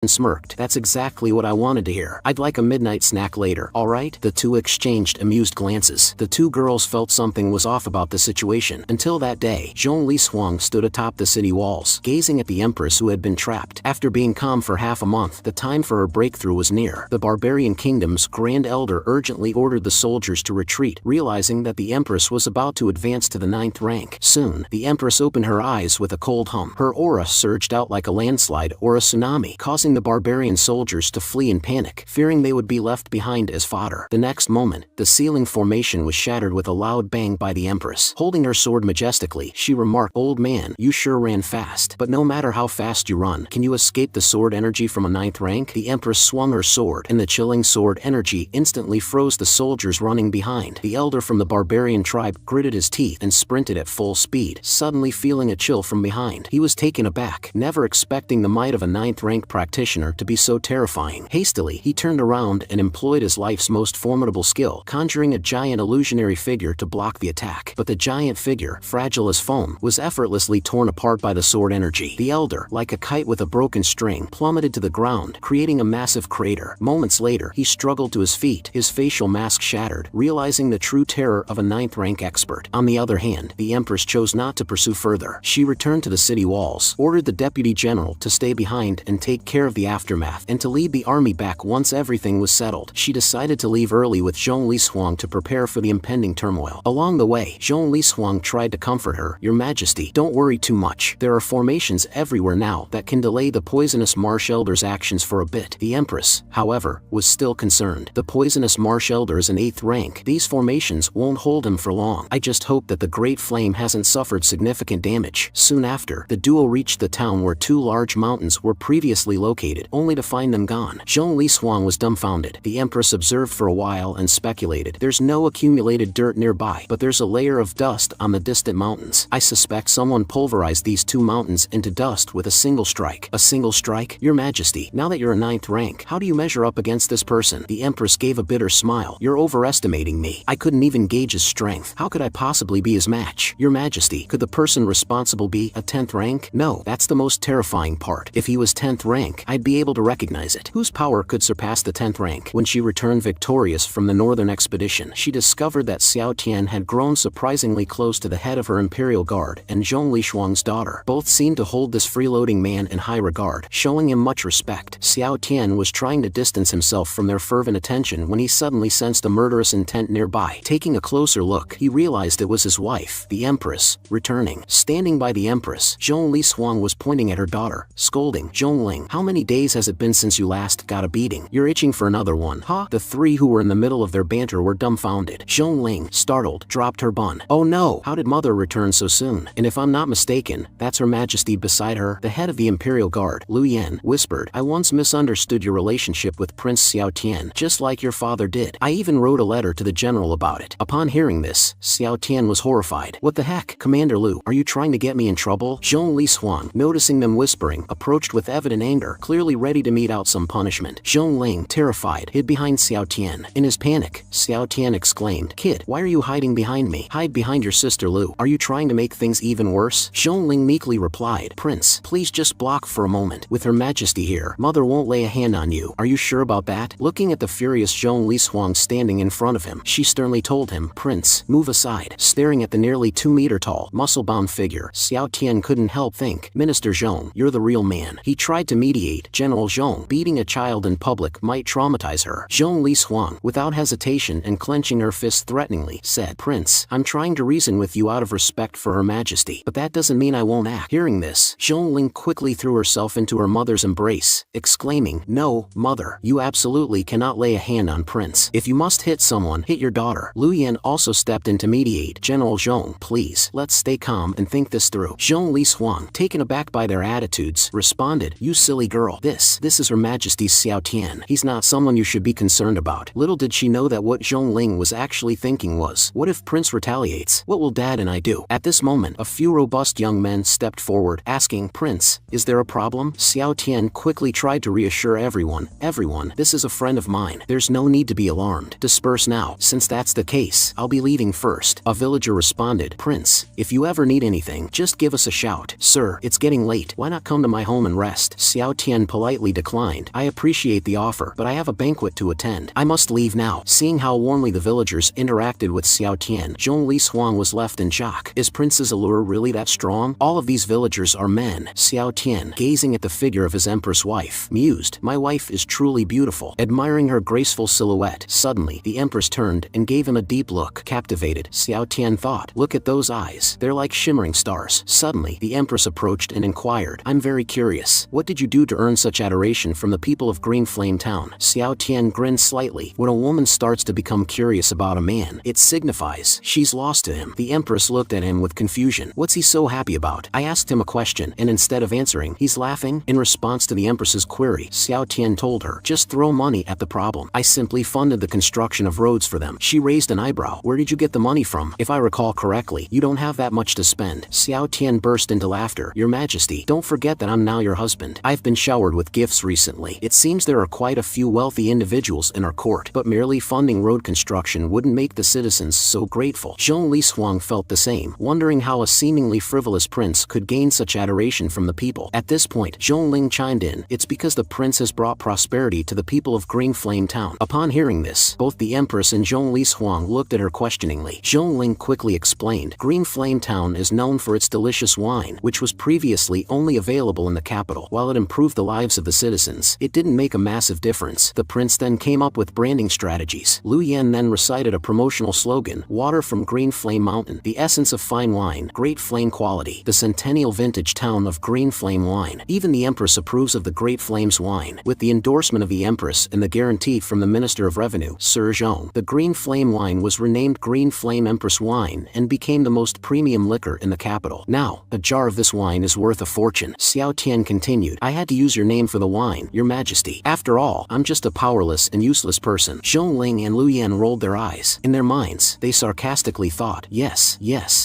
smirked. That's exactly what I wanted to hear. I'd like a midnight snack later, alright? The two exchanged amused glances. The two girls felt something was off about the situation. Until that day, Zhongli Xuang stood atop the city walls, gazing at the empress who had been trapped. After being calm for half a month, the time for her breakthrough was near. The barbarian kingdom's grand elder urgently ordered the soldiers to retreat, realizing that the empress was about to advance to the 9th rank. Soon, the empress opened her eyes with a cold hum. Her aura surged out like a landslide or a tsunami, causing the barbarian soldiers to flee in panic, fearing they would be left behind as fodder. The next moment, the ceiling formation was shattered with a loud bang by the empress. Holding her sword majestically, she remarked, "Old man, you sure ran fast. But no matter how fast you run, can you escape the sword energy from a 9th rank?" The empress swung her sword, and the chilling sword energy instantly froze the soldiers running behind. The elder from the barbarian tribe gritted his teeth and sprinted at full speed, suddenly feeling a chill from behind. He was taken aback, never expecting the might of a 9th rank practitioner to be so terrifying. Hastily, he turned around and employed his life's most formidable skill, conjuring a giant illusionary figure to block the attack. But the giant figure, fragile as foam, was effortlessly torn apart by the sword energy. The elder, like a kite with a broken string, plummeted to the ground, creating a massive crater. Moments later, he struggled to his feet, his facial mask shattered, realizing the true terror of a 9th rank expert. On the other hand, the empress chose not to pursue further. She returned to the city walls, ordered the deputy general to stay behind and take care of the aftermath, and to lead the army back once everything was settled. She decided to leave early with Zhongli Xuang to prepare for the impending turmoil. Along the way, Zhongli Xuang tried to comfort her. "Your Majesty, don't worry too much. There are formations everywhere now that can delay the poisonous marsh elder's actions for a bit." The empress, however, was still concerned. "The poisonous marsh elder is an 8th rank. These formations won't hold him for long. I just hope that the great flame hasn't suffered significant damage." Soon after, the duo reached the town where two large mountains were previously located, only to find them gone. Zhongli Xuang was dumbfounded. The empress observed for a while and speculated. "There's no accumulated dirt nearby, but there's a layer of dust on the distant mountains. I suspect someone pulverized these two mountains into dust with a single strike." "A single strike? Your Majesty, now that you're a 9th rank, how do you measure up against this person?" The empress gave a bitter smile. "You're overestimating me. I couldn't even gauge his strength. How could I possibly be his match?" "Your Majesty, could the person responsible be a 10th rank?" "No, that's the most terrifying part. If he was 10th rank, I'd be able to recognize it." Whose power could surpass the 10th rank? When she returned victorious from the northern expedition, she discovered that Xiao Tian had grown surprisingly close to the head of her imperial guard and Zhongli Xuang's daughter. Both seemed to hold this freeloading man in high regard, showing him much respect. Xiao Tian was trying to distance himself from their fervent attention when he suddenly sensed a murderous intent nearby. Taking a closer look, he realized it was his wife, the empress, returning. Standing by the empress, Zhongli Xuang was pointing at her daughter, scolding, "Zhongling, how many days has it been since you last got a beating? You're itching for another one, huh?" The three who were in the middle of their banter were dumbfounded. Zhongling, startled, dropped her bun. "Oh no! How did mother return so soon? And if I'm not mistaken, that's Her Majesty beside her." The head of the Imperial Guard, Lu Yan, whispered, "I once misunderstood your relationship with Prince Xiao Tian, just like your father did. I even wrote a letter to the general about it." Upon hearing this, Xiao Tian was horrified. "What the heck? Commander Lu, are you trying to get me in trouble?" Zhongli Xuang, noticing them whispering, approached with evident anger, clearly ready to mete out some punishment. Zhongling, terrified, hid behind Xiao Tian. In his panic, Xiao Tian exclaimed, "Kid, why are you hiding behind me? Hide behind your sister Lu. Are you trying to make things even worse?" Zhongling meekly replied, "Prince, please just block for a moment. With Her Majesty here, Mother won't lay a hand on you. Are you sure about that?" Looking at the furious Zhongli Xuang standing in front of him, she sternly told him, "Prince, move aside." Staring at the nearly 2-meter-tall, muscle-bound figure, Xiao Tian couldn't help think, "Minister Zhong, you're the real man." He tried to mediate. "General Zhong, beating a child in public might traumatize her." Zhongli Xuang, without hesitation and clenching her fist threateningly, said, "Prince, I'm trying to reason with you out of respect for Her Majesty, but that doesn't mean I won't act." Hearing this, Zhongling quickly threw herself into her mother's embrace, exclaiming, "No, mother, you absolutely cannot lay a hand on Prince. If you must hit someone, hit your daughter." Lu Yan also stepped in to mediate. "General Zhong, please, let's stay calm and think this through." Zhongli Xuang, taken aback by their attitudes, responded, "You silly girl. This is Her Majesty's Xiao Tian. He's not someone you should be concerned about." Little did she know that what Zhongling was actually thinking was, what if Prince retaliates? What will Dad and I do? At this moment, a few robust young men stepped forward, asking, "Prince, is there a problem?" Xiao Tian quickly tried to reassure everyone, this is a friend of mine. There's no need to be alarmed. Disperse now. Since that's the case, I'll be leaving first." A villager responded, "Prince, if you ever need anything, just give us a shout." "Sir, it's getting late. Why not come to my home and rest?" Xiao Tian Tian politely declined. I appreciate the offer, but I have a banquet to attend. I must leave now. Seeing how warmly the villagers interacted with Xiao Tian, Zhong Li Huang was left in shock. Is Prince's allure really that strong? All of these villagers are men. Xiao Tian, gazing at the figure of his empress wife, mused, my wife is truly beautiful. Admiring her graceful silhouette, suddenly, the empress turned and gave him a deep look. Captivated, Xiao Tian thought, look at those eyes. They're like shimmering stars. Suddenly, the empress approached and inquired, I'm very curious. What did you do to earn such adoration from the people of Green Flame Town? Xiao Tian grinned slightly. When a woman starts to become curious about a man, it signifies she's lost to him. The empress looked at him with confusion. What's he so happy about? I asked him a question, and instead of answering, he's laughing. In response to the empress's query, Xiao Tian told her, just throw money at the problem. I simply funded the construction of roads for them. She raised an eyebrow. Where did you get the money from? If I recall correctly, you don't have that much to spend. Xiao Tian burst into laughter. Your Majesty, don't forget that I'm now your husband. I've been showered with gifts recently. It seems there are quite a few wealthy individuals in our court, but merely funding road construction wouldn't make the citizens so grateful. Zhong Li Huang felt the same, wondering how a seemingly frivolous prince could gain such adoration from the people. At this point, Zhong Ling chimed in, it's because the prince has brought prosperity to the people of Green Flame Town. Upon hearing this, both the empress and Zhong Li Huang looked at her questioningly. Zhong Ling quickly explained, Green Flame Town is known for its delicious wine, which was previously only available in the capital. While it improved the lives of the citizens, it didn't make a massive difference. The prince then came up with branding strategies. Lu Yan then recited a promotional slogan, water from Green Flame Mountain, the essence of fine wine, great flame quality, the centennial vintage town of Green Flame wine. Even the empress approves of the Great Flames wine. With the endorsement of the empress and the guarantee from the Minister of Revenue, Sir Zhong, the Green Flame wine was renamed Green Flame Empress Wine and became the most premium liquor in the capital. Now, a jar of this wine is worth a fortune. Xiao Tian continued, I had to use your name for the wine, Your Majesty. After all, I'm just a powerless and useless person. Zhong Ling and Lu Yan rolled their eyes. In their minds, they sarcastically thought, yes,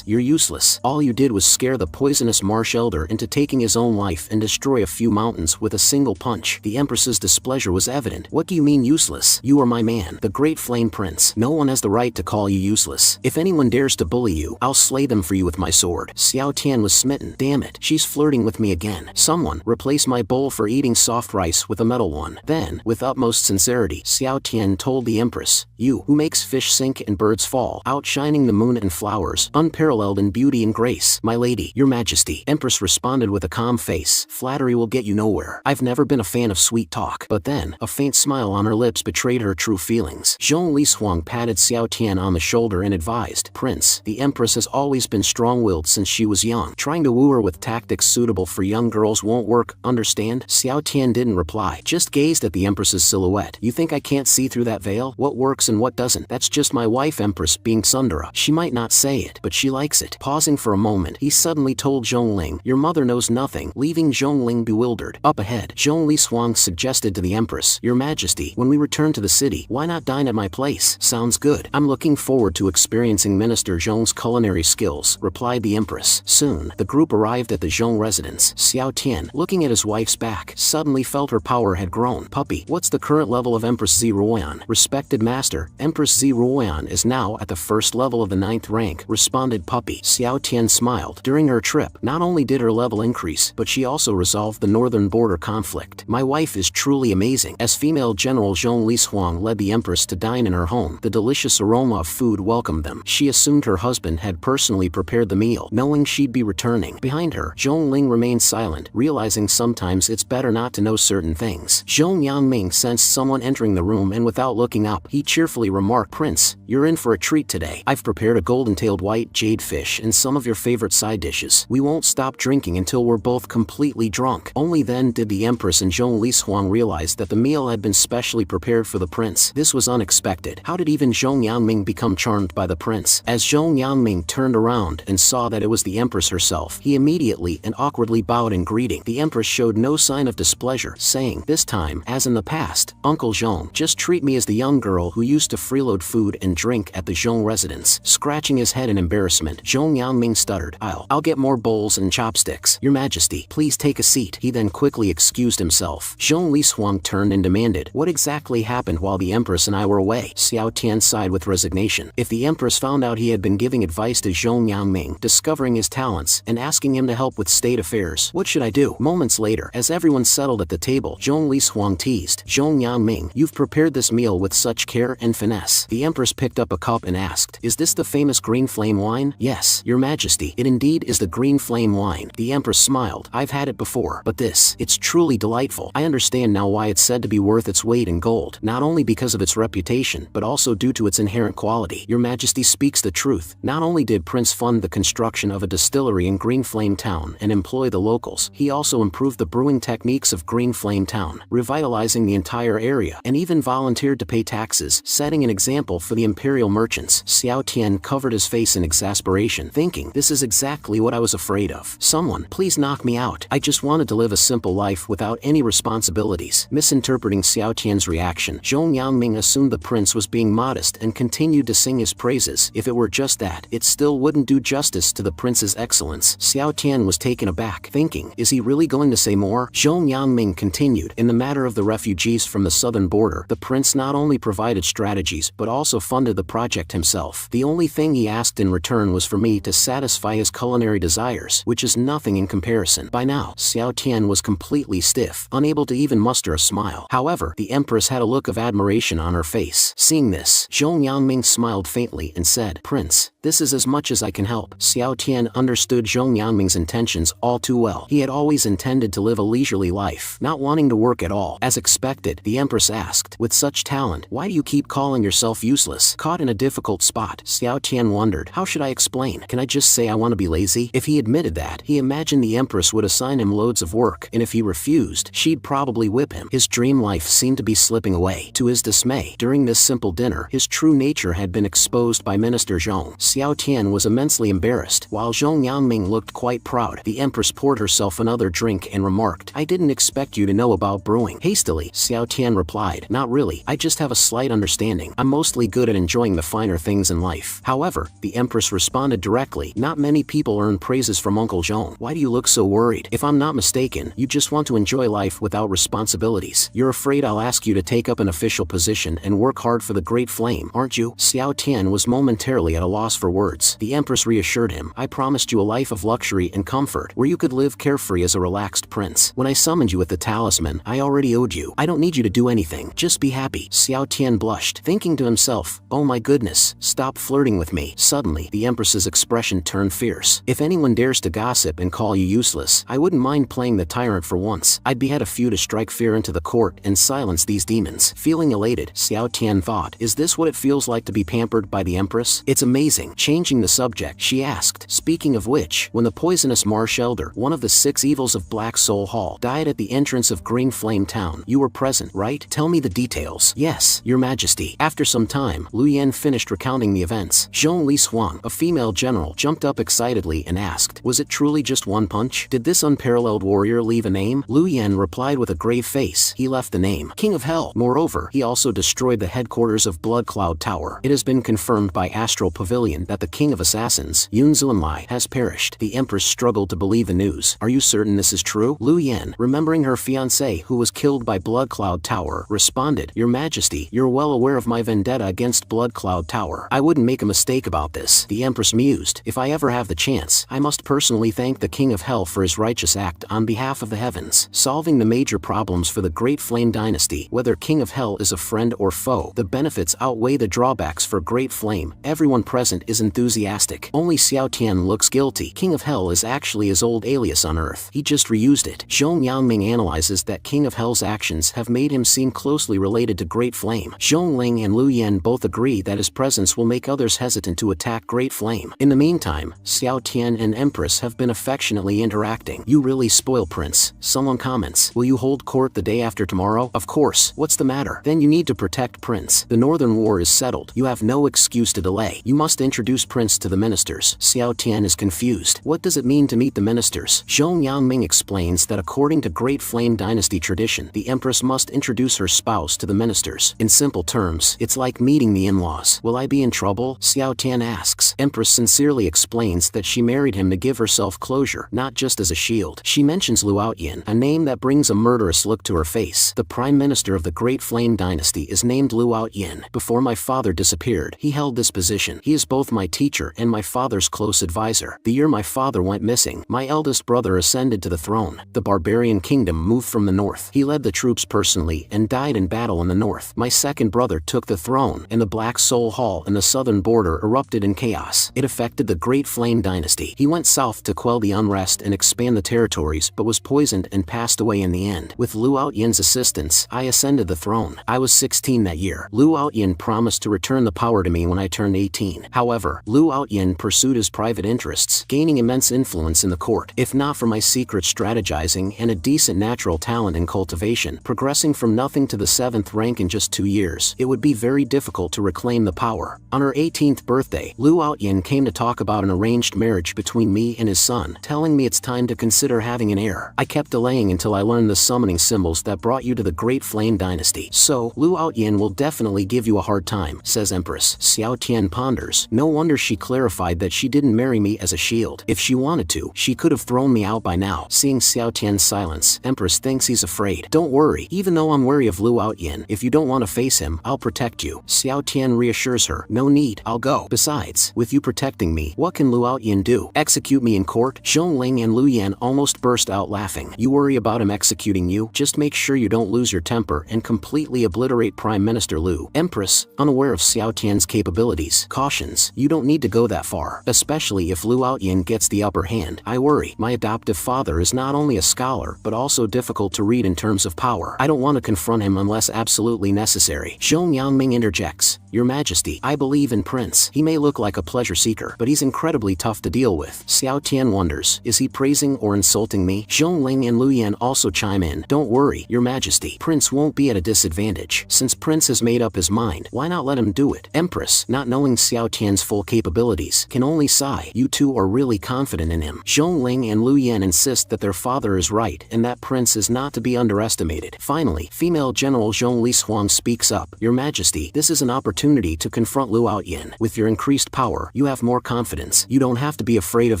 you're useless. All you did was scare the poisonous marsh elder into taking his own life and destroy a few mountains with a single punch. The empress's displeasure was evident. What do you mean useless? You are my man, the Great Flame Prince. No one has the right to call you useless. If anyone dares to bully you, I'll slay them for you with my sword. Xiao Tian was smitten. Damn it, she's flirting with me again. Someone, replace my bowl for eating soft rice with a metal one. Then, with utmost sincerity, Xiao Tian told the empress, you, who makes fish sink and birds fall, outshining the moon and flowers, unparalleled in beauty and grace. My lady, Your Majesty. Empress responded with a calm face. Flattery will get you nowhere. I've never been a fan of sweet talk. But then, a faint smile on her lips betrayed her true feelings. Zhong Li Huang patted Xiao Tian on the shoulder and advised, Prince, the empress has always been strong-willed since she was young. Trying to woo her with tactics suitable for young girls won't work, understand? Xiao Tian didn't reply, just gazed at the empress's silhouette. You think I can't see through that veil? What works and what doesn't? That's just my wife Empress being Sundara. She might not say it, but she likes it. Pausing for a moment, he suddenly told Zhong Ling, your mother knows nothing, leaving Zhong Ling bewildered. Up ahead, Zhong Li Huang suggested to the empress, Your Majesty, when we return to the city, why not dine at my place? Sounds good. I'm looking forward to experiencing Minister Zhong's culinary skills, replied the empress. Soon, the group arrived at the Zhong residence. Xiao Tian, looking at his wife's back, suddenly felt her power had grown. Puppy, what's the current level of Empress Ziruoyan? Respected master, Empress Ziruoyan is now at the first level of the 9th rank, responded Puppy. Xiao Tian smiled. During her trip, not only did her level increase, but she also resolved the northern border conflict. My wife is truly amazing. As female General Zhong Li Huang led the empress to dine in her home, the delicious aroma of food welcomed them. She assumed her husband had personally prepared the meal, knowing she'd be returning. Behind her, Zhong Ling remained silent, realizing sometimes it's better not to know certain things. Zhong Yangming sensed someone entering the room and without looking up, he cheerfully remarked, Prince, you're in for a treat today. I've prepared a golden-tailed white jade fish and some of your favorite side dishes. We won't stop drinking until we're both completely drunk. Only then did the empress and Zhong Li Huang realize that the meal had been specially prepared for the prince. This was unexpected. How did even Zhong Yangming become charmed by the prince? As Zhong Yangming turned around and saw that it was the empress herself, he immediately and awkwardly bowed in greeting. The empress showed no sign of displeasure, saying, this time, as in the past, Uncle Zhong, just treat me as the young girl who used to freeload food and drink at the Zhong residence. Scratching his head in embarrassment, Zhong Yangming stuttered, I'll get more bowls and chopsticks. Your Majesty, please take a seat. He then quickly excused himself. Zhong Li Huang turned and demanded, what exactly happened while the empress and I were away? Xiao Tian sighed with resignation. If the empress found out he had been giving advice to Zhong Yangming, discovering his talents, and asking him to help with state affairs, what should I do? Moments later, as everyone settled at the table, Zhong Li Huang teased. Zhong Yangming, you've prepared this meal with such care and finesse. The Empress picked up a cup and asked, is this the famous green flame wine? Yes, Your Majesty, it indeed is the green flame wine. The Empress smiled. I've had it before, but it's truly delightful. I understand now why it's said to be worth its weight in gold, not only because of its reputation, but also due to its inherent quality. Your Majesty speaks the truth. Not only did Prince fund the construction of a distillery in Green Flame Town and employ the locals, he also improved the brewing techniques of Green Flame Town, revitalizing the entire area, and even volunteered to pay taxes, setting an example for the imperial merchants. Xiao Tian covered his face in exasperation, thinking, this is exactly what I was afraid of. Someone, please knock me out. I just wanted to live a simple life without any responsibilities. Misinterpreting Xiao Tian's reaction, Zhong Yangming assumed the prince was being modest and continued to sing his praises. If it were just that, it still wouldn't do justice to the prince's excellence. Xiao Tian was taken aback, thinking, is he really going to say more? Zhong Yangming continued, in the matter of the refugees from the southern border, the prince not only provided strategies but also funded the project himself. The only thing he asked in return was for me to satisfy his culinary desires, which is nothing in comparison. By now, Xiao Tian was completely stiff, unable to even muster a smile. However, the Empress had a look of admiration on her face. Seeing this, Zhong Yangming smiled faintly and said, Prince, this is as much as I can help. Xiao Tian understood Zhong Yangming's intentions all too well. He had always intended to live a leisurely life, not wanting to work at all. As expected, the Empress asked, with such talent, why do you keep calling yourself useless? Caught in a difficult spot, Xiao Tian wondered, how should I explain? Can I just say I want to be lazy? If he admitted that, he imagined the Empress would assign him loads of work, and if he refused, she'd probably whip him. His dream life seemed to be slipping away. To his dismay, during this simple dinner, his true nature had been exposed by Minister Zhong. Xiao Tian was immensely embarrassed, while Zhong Yangming looked quite proud. The Empress poured herself another drink and remarked, I didn't expect you to know about brewing. Hastily, Xiao Tian replied, not really, I just have a slight understanding. I'm mostly good at enjoying the finer things in life. However, the Empress responded directly, not many people earn praises from Uncle Zhong. Why do you look so worried? If I'm not mistaken, you just want to enjoy life without responsibilities. You're afraid I'll ask you to take up an official position and work hard for the Great Flame, aren't you? Xiao Tian was momentarily at a loss for words. The Empress reassured him, I promised you a life of luxury and comfort, where you could live carefree as a relaxed prince. When I summoned you with the talisman, I already owed you. I don't need you to do anything, just be happy. Xiao Tian blushed, thinking to himself, oh my goodness, stop flirting with me. Suddenly, the Empress's expression turned fierce. If anyone dares to gossip and call you useless, I wouldn't mind playing the tyrant for once. I'd behead a few to strike fear into the court and silence these demons. Feeling elated, Xiao Tian thought, is this what it feels like to be pampered by the Empress? It's amazing. Changing the subject, she asked, speaking of which, when the poisonous marsh elder, one of the 6 evils of Black Soul Hall, died at the entrance of Green Flame Town, you were present, right? Tell me the details. Yes, Your Majesty. After some time, Lu Yan finished recounting the events. Zhong Li Huang, a female general, jumped up excitedly and asked, was it truly just one punch? Did this unparalleled warrior leave a name? Lu Yan replied with a grave face, he left the name, King of Hell. Moreover, he also destroyed the headquarters of Blood Cloud Tower. It has been confirmed by Astral Pavilion that the King of Assassins, Yun Zuanlai, has perished. The Empress struggled to believe the news. Are you certain this is true? Lu Yan, remembering her fiancé who was killed by Blood Cloud Tower, responded, Your Majesty, you're well aware of my vendetta against Blood Cloud Tower. I wouldn't make a mistake about this. The Empress mused, if I ever have the chance, I must personally thank the King of Hell for his righteous act on behalf of the heavens, solving the major problems for the Great Flame Dynasty. Whether King of Hell is a friend or foe, the benefits outweigh the drawbacks for Great Flame. Everyone present is enthusiastic. Only Xiao Tian looks guilty. King of Hell is actually his old alias on Earth. He just reused it. Zhong Yangming analyzes that King of Hell's actions have made him seem closely related to Great Flame. Zhong Ling and Lu Yan both agree that his presence will make others hesitant to attack Great Flame. In the meantime, Xiao Tian and Empress have been affectionately interacting. You really spoil Prince. Someone comments, will you hold court the day after tomorrow? Of course. What's the matter? Then you need to protect Prince. The Northern War is settled. You have no excuse to delay. You must introduce Prince to the ministers. Xiao Tian is confused. What does it mean to meet the ministers? Zhong Yangming explains that according to Great Flame Dynasty tradition, the Empress must introduce her spouse to the ministers. In simple terms, it's like meeting the in-laws. Will I be in trouble? Xiao Tian asks. Empress sincerely explains that she married him to give herself closure, not just as a shield. She mentions Lu Outyin, a name that brings a murderous look to her face. The Prime Minister of the Great Flame Dynasty is named Lu Outyin. Before my father disappeared, he held this position. He is both my teacher and my father's close advisor. The year my father went missing, my eldest brother ascended to the throne. The barbarian barbarian kingdom moved from the north. He led the troops personally and died in battle in the north. My second brother took the throne, and the Black Soul Hall in the southern border erupted in chaos. It affected the Great Flame Dynasty. He went south to quell the unrest and expand the territories, but was poisoned and passed away in the end. With Liu Outyan's assistance, I ascended the throne. I was 16 that year. Liu Outyan promised to return the power to me when I turned 18. However, Liu Outyan pursued his private interests, gaining immense influence in the court. If not for my secret strategizing and a decent natural talent in cultivation, progressing from nothing to the 7th rank in just 2 years, it would be very difficult to reclaim the power. On her 18th birthday, Liu Outyan came to talk about an arranged marriage between me and his son, telling me it's time to consider having an heir. I kept delaying until I learned the summoning symbols that brought you to the Great Flame Dynasty. So, Liu Outyan will definitely give you a hard time, says Empress. Xiao Tian ponders. No wonder she clarified that she didn't marry me as a shield. If she wanted to, she could have thrown me out by now. Seeing Xiao Tian's silence, Empress thinks he's afraid. Don't worry, even though I'm wary of Liu Outyan, if you don't want to face him, I'll protect you. Xiao Tian reassures her. No need, I'll go. Besides, with you protecting me, what can Liu Outyan do? Execute me in court? Zhongling and Lu Yan almost burst out laughing. You worry about him executing you? Just make sure you don't lose your temper and completely obliterate Prime Minister Liu. Empress, unaware of Xiao Tian's capabilities, cautions, you don't need to go that far, especially if Liu Outyan gets the upper hand. I worry. My adoptive father is not only a scholar, but also difficult to read in terms of power. I don't want to confront him unless absolutely necessary. Zhong Yangming interjects. Your Majesty, I believe in Prince. He may look like a pleasure seeker, but he's incredibly tough to deal with. Xiao Tian wonders, is he praising or insulting me? Zhongling and Lu Yan also chime in. Don't worry, Your Majesty. Prince won't be at a disadvantage. Since Prince has made up his mind, why not let him do it? Empress, not knowing Xiao Tian's full capabilities, can only sigh. You two are really confident in him. Zhongling and Lu Yan insist that their father is right and that Prince is not to be underestimated. Finally, female General Zhong Lishuang speaks up. Your Majesty, this is an opportunity to confront Liu Outyan. With your increased power, you have more confidence. You don't have to be afraid of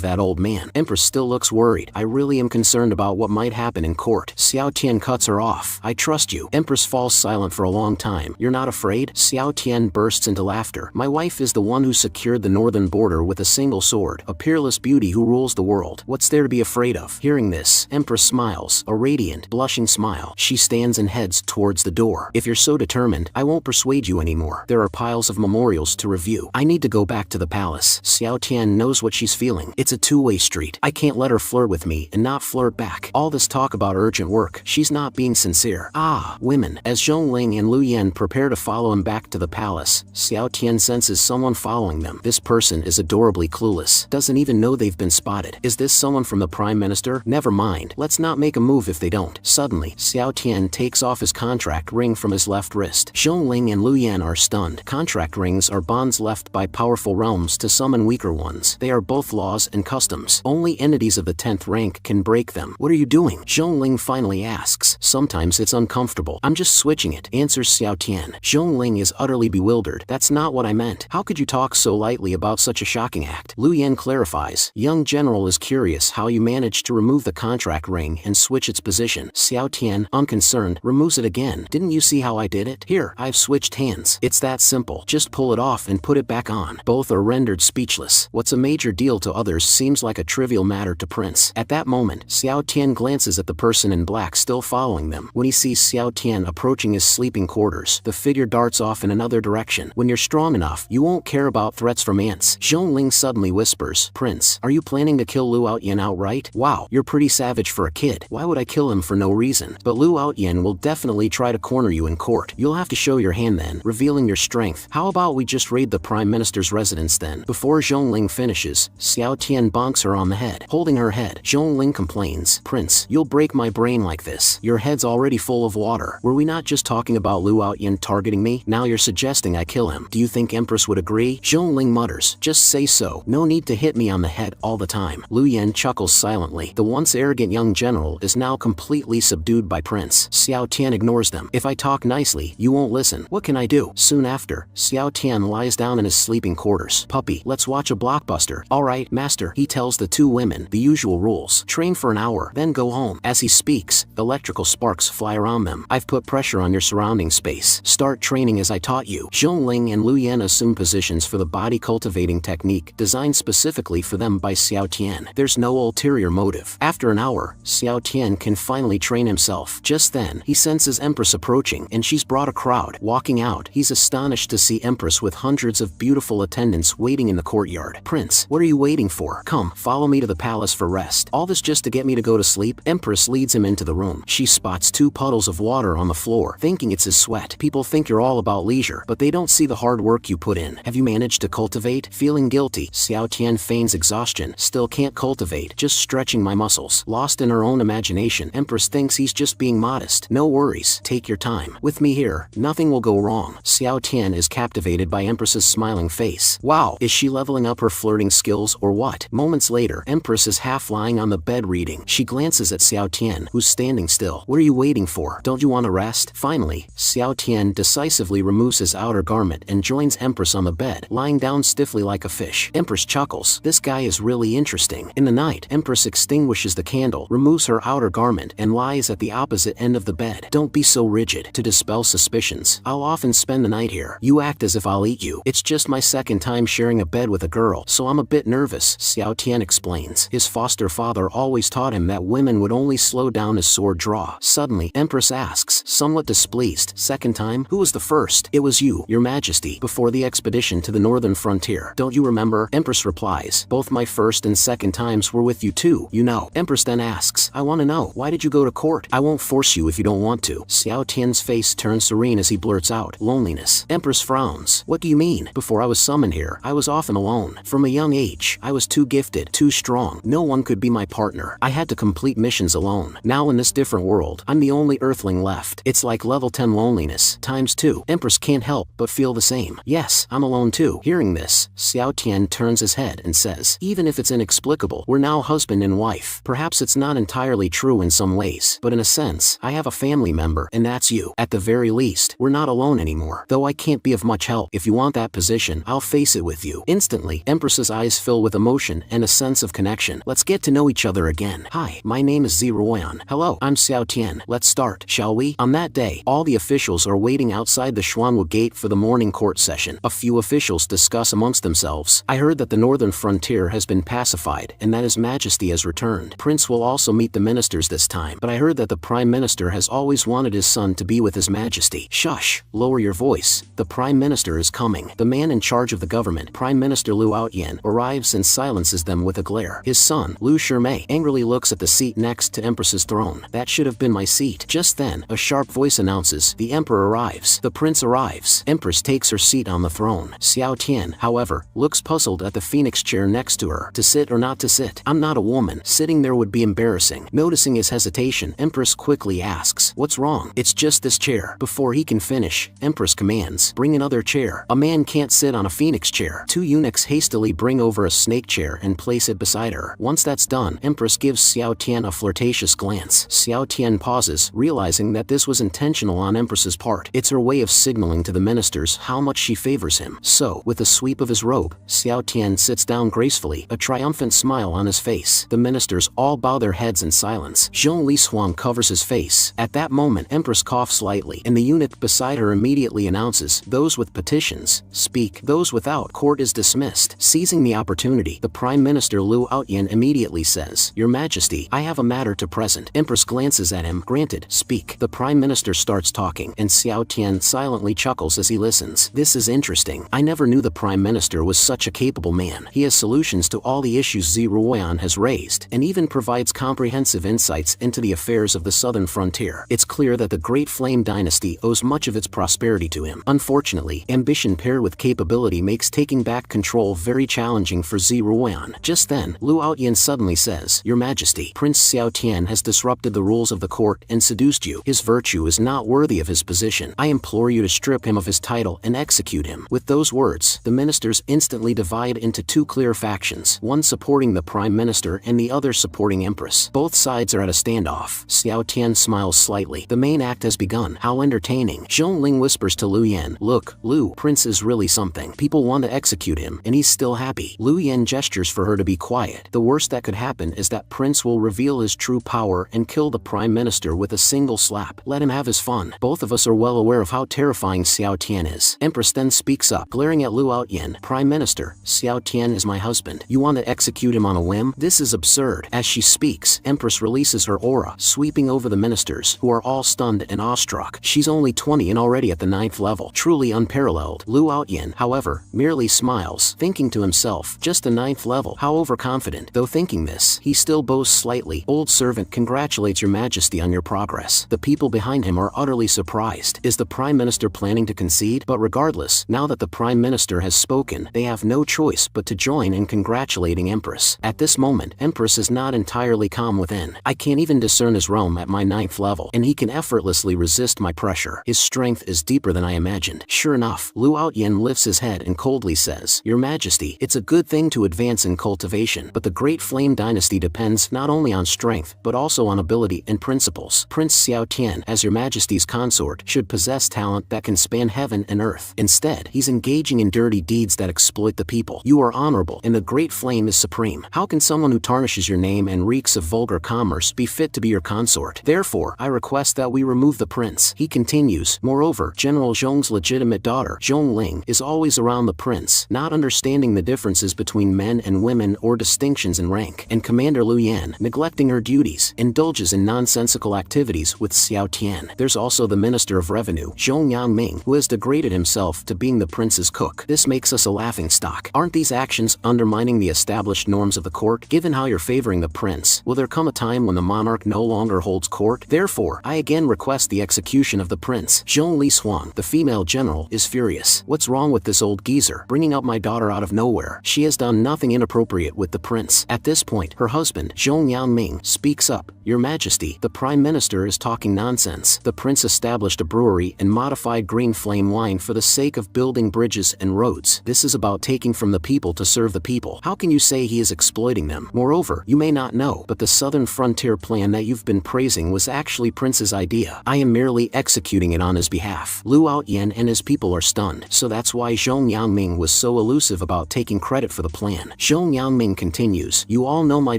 that old man. Empress still looks worried. I really am concerned about what might happen in court. Xiao Tian cuts her off. I trust you. Empress falls silent for a long time. You're not afraid? Xiao Tian bursts into laughter. My wife is the one who secured the northern border with a single sword, a peerless beauty who rules the world. What's there to be afraid of? Hearing this, Empress smiles, a radiant, blushing smile. She stands and heads towards the door. If you're so determined, I won't persuade you anymore. There are piles of memorials to review. I need to go back to the palace. Xiao Tian knows what she's feeling. It's a two-way street. I can't let her flirt with me and not flirt back. All this talk about urgent work, she's not being sincere. Ah, women. As Zhongling and Lu Yan prepare to follow him back to the palace, Xiao Tian senses someone following them. This person is adorably clueless. Doesn't even know they've been spotted. Is this someone from the Prime Minister? Never mind. Let's not make a move if they don't. Suddenly, Xiao Tian takes off his contract ring from his left wrist. Zhongling and Lu Yan are stunned. Contract rings are bonds left by powerful realms to summon weaker ones. They are both laws and customs. Only entities of the 10th rank can break them. What are you doing? Zhongling finally asks. Sometimes it's uncomfortable. I'm just switching it, answers Xiao Tian. Zhongling is utterly bewildered. That's not what I meant. How could you talk so lightly about such a shocking act? Lu Yan clarifies. Young General is curious how you managed to remove the contract ring and switch its position. Xiao Tian, unconcerned, removes it again. Didn't you see how I did it? Here, I've switched hands. It's that simple. Just pull it off and put it back on. Both are rendered speechless. What's a major deal to others seems like a trivial matter to Prince. At that moment, Xiao Tian glances at the person in black still following them. When he sees Xiao Tian approaching his sleeping quarters, the figure darts off in another direction. When you're strong enough, you won't care about threats from ants. Zhongling suddenly whispers, Prince, are you planning to kill Liu Outyan outright? Wow, you're pretty savage for a kid. Why would I kill him for no reason? But Liu Outyan will definitely try to corner you in court. You'll have to show your hand then, revealing your strength. How about we just raid the Prime Minister's residence then? Before Zhongling finishes, Xiao Tian bonks her on the head. Holding her head, Zhongling complains, Prince, you'll break my brain like this. Your head's already full of water. Were we not just talking about Liu Outyan targeting me? Now you're suggesting I kill him. Do you think Empress would agree? Zhongling mutters, just say so. No need to hit me on the head all the time. Lu Yan chuckles silently. The once arrogant young general is now completely subdued by Prince. Xiao Tian ignores them. If I talk nicely, you won't listen. What can I do? Soon after, after, Xiao Tian lies down in his sleeping quarters. Puppy, let's watch a blockbuster. Alright, master, he tells the two women, the usual rules. Train for an hour, then go home. As he speaks, electrical sparks fly around them. I've put pressure on your surrounding space. Start training as I taught you. Zhongling and Lu Yan assume positions for the body cultivating technique designed specifically for them by Xiao Tian. There's no ulterior motive. After an hour, Xiao Tian can finally train himself. Just then, he senses Empress approaching and she's brought a crowd. Walking out, he's astonished to see Empress with hundreds of beautiful attendants waiting in the courtyard. Prince, what are you waiting for? Come, follow me to the palace for rest. All this just to get me to go to sleep? Empress leads him into the room. She spots 2 puddles of water on the floor, thinking it's his sweat. People think you're all about leisure, but they don't see the hard work you put in. Have you managed to cultivate? Feeling guilty, Xiao Tian feigns exhaustion. Still can't cultivate, just stretching my muscles. Lost in her own imagination, Empress thinks he's just being modest. No worries, take your time. With me here, nothing will go wrong. Xiao Tian is captivated by Empress's smiling face. Wow, is she leveling up her flirting skills or what? Moments later, Empress is half lying on the bed reading. She glances at Xiao Tian, who's standing still. What are you waiting for? Don't you want to rest? Finally, Xiao Tian decisively removes his outer garment and joins Empress on the bed, lying down stiffly like a fish. Empress chuckles. This guy is really interesting. In the night, Empress extinguishes the candle, removes her outer garment, and lies at the opposite end of the bed. Don't be so rigid. To dispel suspicions, I'll often spend the night here. You act as if I'll eat you. It's just my second time sharing a bed with a girl, so I'm a bit nervous, Xiao Tian explains. His foster father always taught him that women would only slow down as sword draw. Suddenly, Empress asks, somewhat displeased, second time? Who was the first? It was you, Your Majesty, before the expedition to the northern frontier. Don't you remember? Empress replies, both my first and second times were with you too, you know. Empress then asks, I want to know, why did you go to court? I won't force you if you don't want to. Xiao Tian's face turns serene as he blurts out, loneliness. Empress frowns. What do you mean? Before I was summoned here, I was often alone. From a young age, I was too gifted, too strong. No one could be my partner. I had to complete missions alone. Now in this different world, I'm the only earthling left. It's like level 10 loneliness, times 2. Empress can't help but feel the same. Yes, I'm alone too. Hearing this, Xiao Tian turns his head and says, even if it's inexplicable, we're now husband and wife. Perhaps it's not entirely true in some ways, but in a sense, I have a family member, and that's you. At the very least, we're not alone anymore. Though I can't be of much help. If you want that position, I'll face it with you. Instantly, Empress's eyes fill with emotion and a sense of connection. Let's get to know each other again. Hi, my name is Ziruoyan. Hello, I'm Xiao Tian. Let's start, shall we? On that day, all the officials are waiting outside the Xuanwu Gate for the morning court session. A few officials discuss amongst themselves. I heard that the northern frontier has been pacified and that His Majesty has returned. Prince will also meet the ministers this time, but I heard that the Prime Minister has always wanted his son to be with His Majesty. Shush, lower your voice. The Prime Minister is coming. The man in charge of the government, Prime Minister Lu Outyan, arrives and silences them with a glare. His son, Lu Shimei, angrily looks at the seat next to Empress's throne. That should have been my seat. Just then, a sharp voice announces, the Emperor arrives. The Prince arrives. Empress takes her seat on the throne. Xiao Tian, however, looks puzzled at the phoenix chair next to her. To sit or not to sit? I'm not a woman. Sitting there would be embarrassing. Noticing his hesitation, Empress quickly asks, what's wrong? It's just this chair. Before he can finish, Empress commands, bring another chair. A man can't sit on a phoenix chair. 2 eunuchs hastily bring over a snake chair and place it beside her. Once that's done, Empress gives Xiao Tian a flirtatious glance. Xiao Tian pauses, realizing that this was intentional on Empress's part. It's her way of signaling to the ministers how much she favors him. So, with a sweep of his robe, Xiao Tian sits down gracefully, a triumphant smile on his face. The ministers all bow their heads in silence. Zhong Lishuang covers his face. At that moment, Empress coughs lightly, and the eunuch beside her immediately announces, those with petitions, speak. Those without, court is dismissed. Seizing the opportunity, the Prime Minister Lu Outyan immediately says, Your Majesty, I have a matter to present. Empress glances at him. Granted, speak. The Prime Minister starts talking, and Xiao Tian silently chuckles as he listens. This is interesting. I never knew the Prime Minister was such a capable man. He has solutions to all the issues Ziruoyan has raised, and even provides comprehensive insights into the affairs of the southern frontier. It's clear that the Great Flame Dynasty owes much of its prosperity to him. Unfortunately, ambition paired with capability makes taking back control very challenging for Ziruoyan. Just then, Lu Outyan suddenly says, Your Majesty, Prince Xiao Tian has disrupted the rules of the court and seduced you. His virtue is not worthy of his position. I implore you to strip him of his title and execute him. With those words, the ministers instantly divide into 2 clear factions, one supporting the Prime Minister and the other supporting Empress. Both sides are at a standoff. Xiao Tian smiles slightly. The main act has begun. How entertaining. Zhongling whispers to Lu Yan, Yan. Look, Lu, Prince is really something. People want to execute him, and he's still happy. Lu Yan gestures for her to be quiet. The worst that could happen is that Prince will reveal his true power and kill the Prime Minister with a single slap. Let him have his fun. Both of us are well aware of how terrifying Xiao Tian is. Empress then speaks up, glaring at Lu Outyan. Prime Minister, Xiao Tian is my husband. You want to execute him on a whim? This is absurd. As she speaks, Empress releases her aura, sweeping over the ministers, who are all stunned and awestruck. She's only 20 and already at the 9th level. Truly unparalleled. Lu Outyan, however, merely smiles, thinking to himself, just a 9th level. How overconfident. Though thinking this, he still boasts slightly. Old servant congratulates your majesty on your progress. The people behind him are utterly surprised. Is the Prime Minister planning to concede? But regardless, now that the Prime Minister has spoken, they have no choice but to join in congratulating Empress. At this moment, Empress is not entirely calm within. I can't even discern his realm at my 9th level, and he can effortlessly resist my pressure. His strength is deeper than I imagined. Sure enough, Lu Outyan lifts his head and coldly says, Your Majesty, it's a good thing to advance in cultivation, but the Great Flame Dynasty depends not only on strength, but also on ability and principles. Prince Xiao Tian, as your Majesty's consort, should possess talent that can span heaven and earth. Instead, he's engaging in dirty deeds that exploit the people. You are honorable, and the Great Flame is supreme. How can someone who tarnishes your name and reeks of vulgar commerce be fit to be your consort? Therefore, I request that we remove the prince. He continues, moreover, General Zhong's legitimate daughter, Zhong Ling, is always around the prince, not understanding the differences between men and women or distinctions in rank, and Commander Lu Yan, neglecting her duties, indulges in nonsensical activities with Xiao Tian. There's also the Minister of Revenue, Zhong Yangming, who has degraded himself to being the prince's cook. This makes us a laughingstock. Aren't these actions undermining the established norms of the court? Given how you're favoring the prince, will there come a time when the monarch no longer holds court? Therefore, I again request the execution of the prince. Zhong Li Suang, the female general, is furious. What's wrong with this old geezer, bringing up my daughter out of nowhere? She has done nothing inappropriate with the prince. At this point, her husband, Zhong Yangming, speaks up. Your Majesty, the Prime Minister is talking nonsense. The prince established a brewery and modified green flame wine for the sake of building bridges and roads. This is about taking from the people to serve the people. How can you say he is exploiting them? Moreover, you may not know, but the Southern Frontier plan that you've been praising was actually Prince's idea. I am merely executing it on his behalf. Lu Outyan and his people are stunned, so that's why Zhong Yangming was so elusive about taking credit for the plan. Zhong Yangming continues, you all know my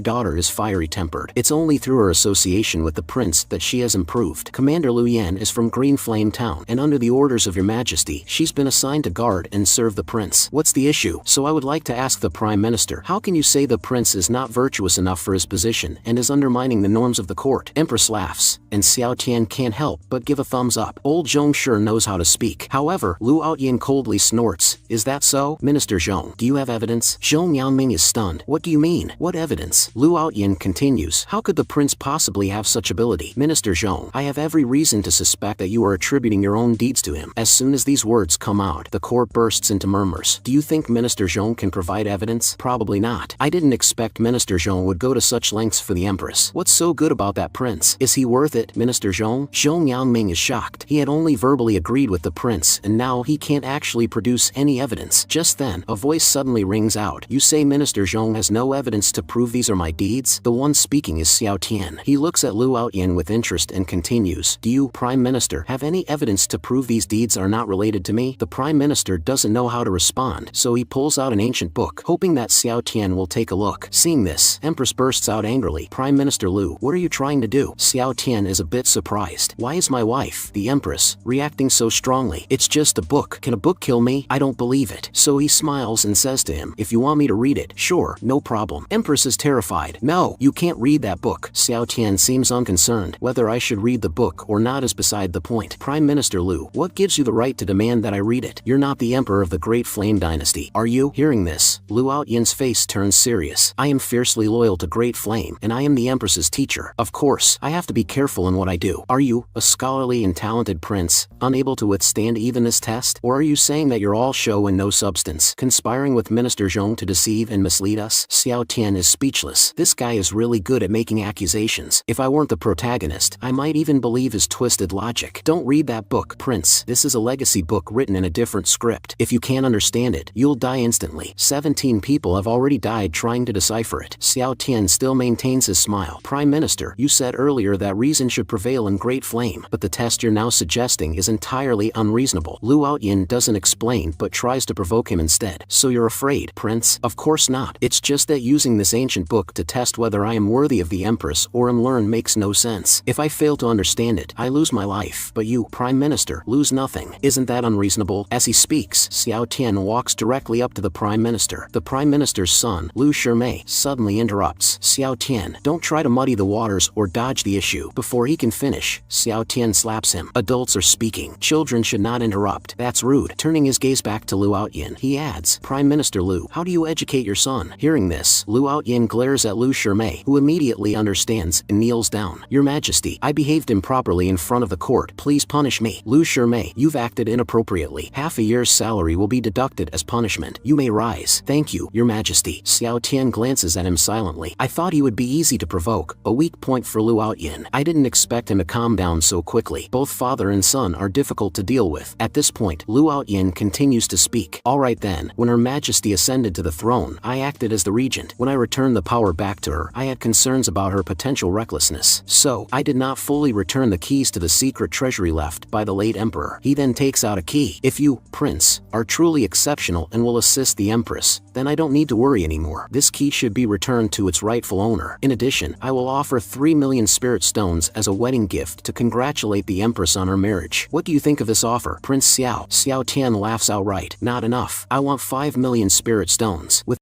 daughter is fiery-tempered. It's only through her association with the prince that she has improved. Commander Lu Yan is from Green Flame Town, and under the orders of your Majesty, she's been assigned to guard and serve the prince. What's the issue? So I would like to ask the Prime Minister, how can you say the prince is not virtuous enough for his position and is undermining the norms of the court? Empress laughs, and Xiao Tian can't help but give a thumbs up. Old Zhong sure knows how to speak. However, Lu Outyan coldly snorts. Is that so? Minister Zhong, do you have evidence? Zhong Yangming is stunned. What do you mean? What evidence? Lu Outyan continues. How could the prince possibly have such ability? Minister Zhong, I have every reason to suspect that you are attributing your own deeds to him. As soon as these words come out, the court bursts into murmurs. Do you think Minister Zhong can provide evidence? Probably not. I didn't expect Minister Zhong would go to such lengths for the Empress. What's so good about that prince? Is he worth it, Minister Zhong? Zhong Yangming is shocked. He had only verbally agreed with the prince, and now he can't actually produce any evidence. Just then, a voice suddenly rings out. You say Minister Zhong has no evidence to prove these are my deeds? The one speaking is Xiao Tian. He looks at Lu Outyan with interest and continues. Do you, Prime Minister, have any evidence to prove these deeds are not related to me? The Prime Minister doesn't know how to respond, so he pulls out an ancient book, hoping that Xiao Tian will take a look. Seeing this, Empress bursts out angrily. Prime Minister Lu, what are you trying to do? Xiao Tian is a bit surprised. Why is my wife, the Empress, reacting so strongly? It's just a book. Can a book kill me? I don't believe it. So he smiles and says to him, if you want me to read it, sure, no problem. Empress is terrified. No, you can't read that book. Xiao Tian seems unconcerned. Whether I should read the book or not is beside the point. Prime Minister Lu, what gives you the right to demand that I read it? You're not the emperor of the Great Flame Dynasty, are you? Hearing this, Lu Outyan's face turns serious. I am fiercely loyal to Great Flame, and I am the Empress's teacher. Of course, I have to be careful in what I do. Are you, a scholarly and talented prince, unable to withstand even this test? Or are you saying that you're all show and no substance, conspiring with Minister Zhong to deceive and mislead us? Xiao Tian is speechless. This guy is really good at making accusations. If I weren't the protagonist, I might even believe his twisted logic. Don't read that book, Prince. This is a legacy book written in a different script. If you can't understand it, you'll die instantly. 17 people have already died trying to decipher it. Xiao Tian still maintains his smile. Prime Minister, you said earlier that reason should prevail in Great Flame, but the test you're now suggesting is entirely unreasonable. unreasonable. Lu Outyin doesn't explain but tries to provoke him instead. So you're afraid, Prince? Of course not. It's just that using this ancient book to test whether I am worthy of the Empress or am learned makes no sense. If I fail to understand it, I lose my life. But you, Prime Minister, lose nothing. Isn't that unreasonable? As he speaks, Xiao Tian walks directly up to the Prime Minister. The Prime Minister's son, Lu Shimei, suddenly interrupts. Xiao Tian, don't try to muddy the waters or dodge the issue. Before he can finish, Xiao Tian slaps him. Adults are speaking. Children should not interrupt. That's rude. Turning his gaze back to Lu Outyin, he adds, Prime Minister Lu, how do you educate your son? Hearing this, Lu Outyin glares at Lu Shimei, who immediately understands and kneels down. Your Majesty, I behaved improperly in front of the court. Please punish me. Lu Shimei, you've acted inappropriately. Half a year's salary will be deducted as punishment. You may rise. Thank you, Your Majesty. Xiao Tian glances at him silently. I thought he would be easy to provoke. A weak point for Lu Outyin. I didn't expect him to calm down so quickly. Both father and son are difficult to deal with. At this point, Lu Outyin continues to speak. Alright then, when Her Majesty ascended to the throne, I acted as the regent. When I returned the power back to her, I had concerns about her potential recklessness. So, I did not fully return the keys to the secret treasury left by the late emperor. He then takes out a key. If you, Prince, are truly exceptional and will assist the Empress, then I don't need to worry anymore. This key should be returned to its rightful owner. In addition, I will offer 3 million spirit stones as a wedding gift to congratulate the Empress on her marriage. What do you think of this offer, Prince Xiao? Xiao Tian laughs outright. Not enough. I want 5 million spirit stones. With